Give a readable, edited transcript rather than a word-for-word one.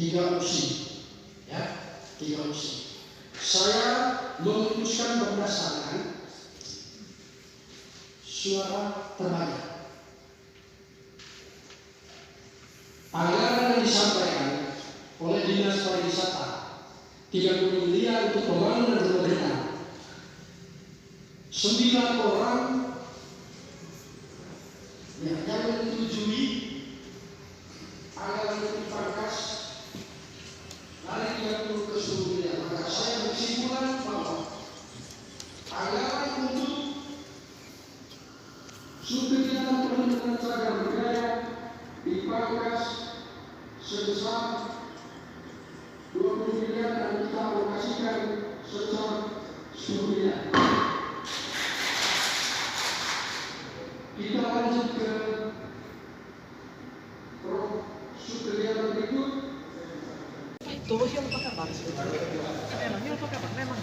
tiga opsi, ya, tiga opsi. Saya memutuskan berdasarkan suara terbanyak. Anggaran yang disampaikan oleh Dinas Pariwisata 30 miliar untuk pembangunan rumah bintang. 9 orang yang menyetujui anggaran itu dipangkas dari 30 ke 10 miliar. Maka saya berkesimpulan bahwa anggaran untuk subkegiatan pendidikan seragam budaya dipangkas sebesar 20 miliar dan kita alokasikan sebesar 10 miliar. Kita lanjut ke subkegiatan berikut. Tuh, siapa kabar? Memang, siapa kabar? Memang